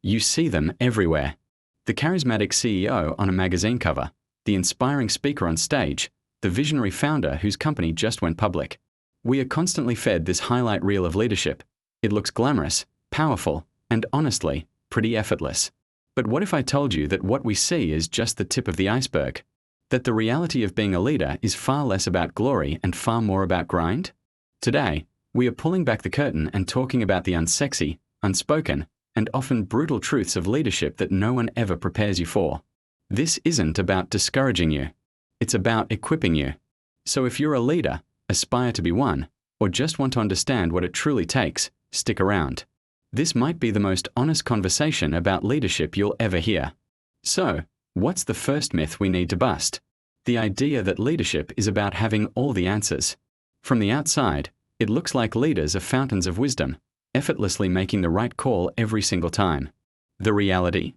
You see them everywhere. The charismatic CEO on a magazine cover, the inspiring speaker on stage, the visionary founder whose company just went public. We are constantly fed this highlight reel of leadership. It looks glamorous, powerful, and honestly, pretty effortless. But what if I told you that what we see is just the tip of the iceberg? That the reality of being a leader is far less about glory and far more about grind? Today, we are pulling back the curtain and talking about the unsexy, unspoken, and often brutal truths of leadership that no one ever prepares you for. This isn't about discouraging you. It's about equipping you. So if you're a leader, aspire to be one, or just want to understand what it truly takes, stick around. This might be the most honest conversation about leadership you'll ever hear. So, what's the first myth we need to bust? The idea that leadership is about having all the answers. From the outside, it looks like leaders are fountains of wisdom, effortlessly making the right call every single time. The reality?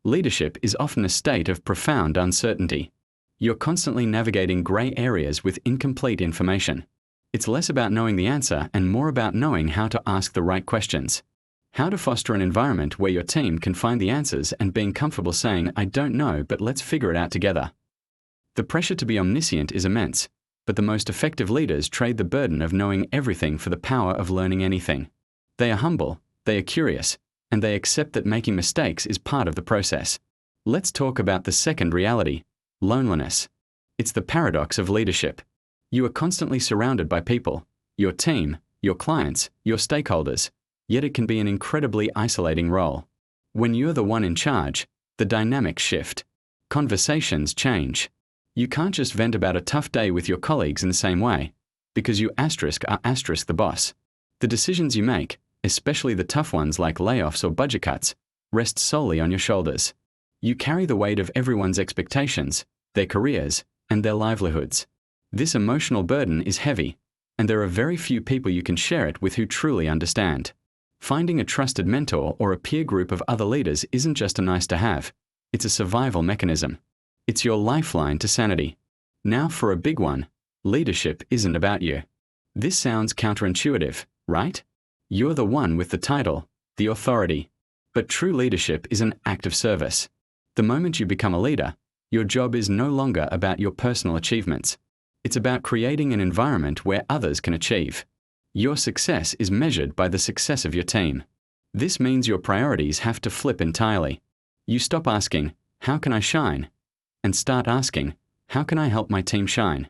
Leadership is often a state of profound uncertainty. You're constantly navigating gray areas with incomplete information. It's less about knowing the answer and more about knowing how to ask the right questions. How to foster an environment where your team can find the answers and being comfortable saying, "I don't know, but let's figure it out together." The pressure to be omniscient is immense, but the most effective leaders trade the burden of knowing everything for the power of learning anything. They are humble, they are curious, and they accept that making mistakes is part of the process. Let's talk about the second reality, loneliness. It's the paradox of leadership. You are constantly surrounded by people, your team, your clients, your stakeholders, yet it can be an incredibly isolating role. When you're the one in charge, the dynamics shift. Conversations change. You can't just vent about a tough day with your colleagues in the same way, because you are the boss. The decisions you make, especially the tough ones like layoffs or budget cuts, rest solely on your shoulders. You carry the weight of everyone's expectations, their careers, and their livelihoods. This emotional burden is heavy, and there are very few people you can share it with who truly understand. Finding a trusted mentor or a peer group of other leaders isn't just a nice to have, it's a survival mechanism. It's your lifeline to sanity. Now for a big one, leadership isn't about you. This sounds counterintuitive, right? You're the one with the title, the authority. But true leadership is an act of service. The moment you become a leader, your job is no longer about your personal achievements. It's about creating an environment where others can achieve. Your success is measured by the success of your team. This means your priorities have to flip entirely. You stop asking, "How can I shine?" and start asking, "How can I help my team shine?"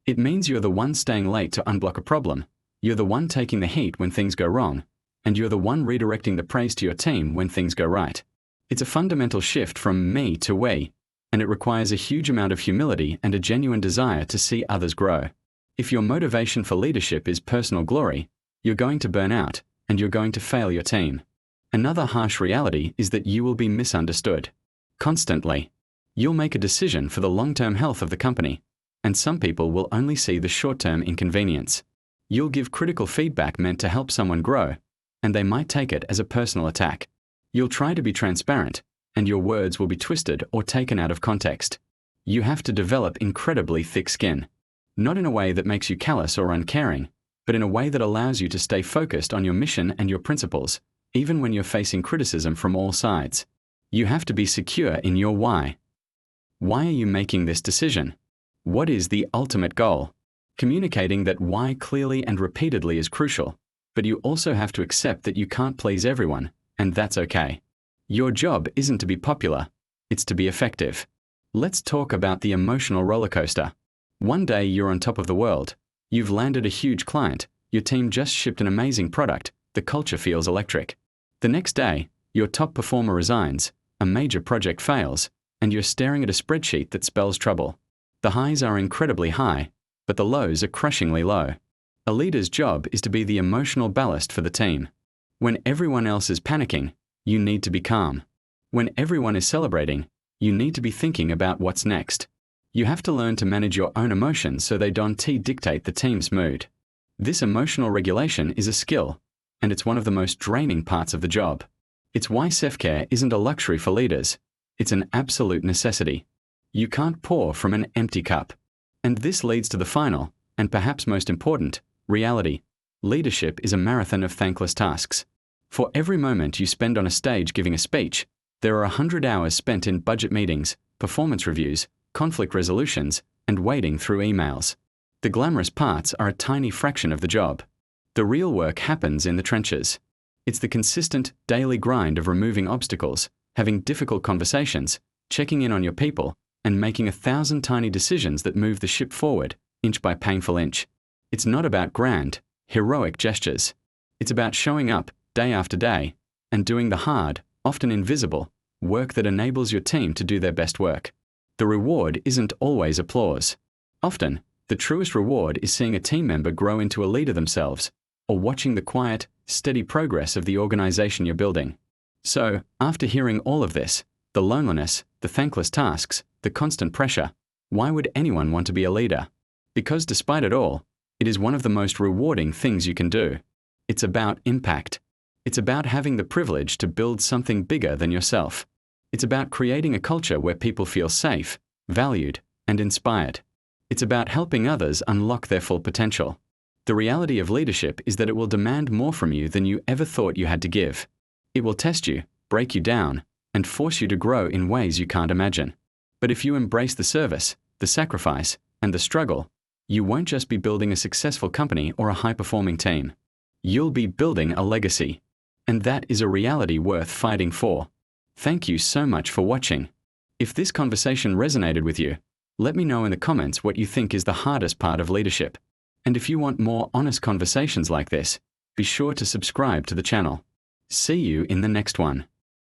It means you're the one staying late to unblock a problem, you're the one taking the heat when things go wrong, and you're the one redirecting the praise to your team when things go right. It's a fundamental shift from me to we, and it requires a huge amount of humility and a genuine desire to see others grow. If your motivation for leadership is personal glory, you're going to burn out, and you're going to fail your team. Another harsh reality is that you will be misunderstood. Constantly. You'll make a decision for the long-term health of the company, and some people will only see the short-term inconvenience. You'll give critical feedback meant to help someone grow, and they might take it as a personal attack. You'll try to be transparent, and your words will be twisted or taken out of context. You have to develop incredibly thick skin. Not in a way that makes you callous or uncaring, but in a way that allows you to stay focused on your mission and your principles, even when you're facing criticism from all sides. You have to be secure in your why. Why are you making this decision? What is the ultimate goal? Communicating that why clearly and repeatedly is crucial, but you also have to accept that you can't please everyone, and that's okay. Your job isn't to be popular, it's to be effective. Let's talk about the emotional roller coaster. One day you're on top of the world, you've landed a huge client, your team just shipped an amazing product, the culture feels electric. The next day, your top performer resigns, a major project fails, and you're staring at a spreadsheet that spells trouble. The highs are incredibly high, but the lows are crushingly low. A leader's job is to be the emotional ballast for the team. When everyone else is panicking, you need to be calm. When everyone is celebrating, you need to be thinking about what's next. You have to learn to manage your own emotions so they don't dictate the team's mood. This emotional regulation is a skill, and it's one of the most draining parts of the job. It's why self-care isn't a luxury for leaders. It's an absolute necessity. You can't pour from an empty cup. And this leads to the final, and perhaps most important, reality. Leadership is a marathon of thankless tasks. For every moment you spend on a stage giving a speech, there are 100 hours spent in budget meetings, performance reviews, conflict resolutions, and wading through emails. The glamorous parts are a tiny fraction of the job. The real work happens in the trenches. It's the consistent, daily grind of removing obstacles, having difficult conversations, checking in on your people, and making 1,000 tiny decisions that move the ship forward, inch by painful inch. It's not about grand, heroic gestures. It's about showing up, day after day, and doing the hard, often invisible, work that enables your team to do their best work. The reward isn't always applause. Often, the truest reward is seeing a team member grow into a leader themselves, or watching the quiet, steady progress of the organization you're building. So, after hearing all of this, the loneliness, the thankless tasks, the constant pressure, why would anyone want to be a leader? Because despite it all, it is one of the most rewarding things you can do. It's about impact. It's about having the privilege to build something bigger than yourself. It's about creating a culture where people feel safe, valued, and inspired. It's about helping others unlock their full potential. The reality of leadership is that it will demand more from you than you ever thought you had to give. It will test you, break you down, and force you to grow in ways you can't imagine. But if you embrace the service, the sacrifice, and the struggle, you won't just be building a successful company or a high-performing team. You'll be building a legacy. And that is a reality worth fighting for. Thank you so much for watching. If this conversation resonated with you, let me know in the comments what you think is the hardest part of leadership. And if you want more honest conversations like this, be sure to subscribe to the channel. See you in the next one.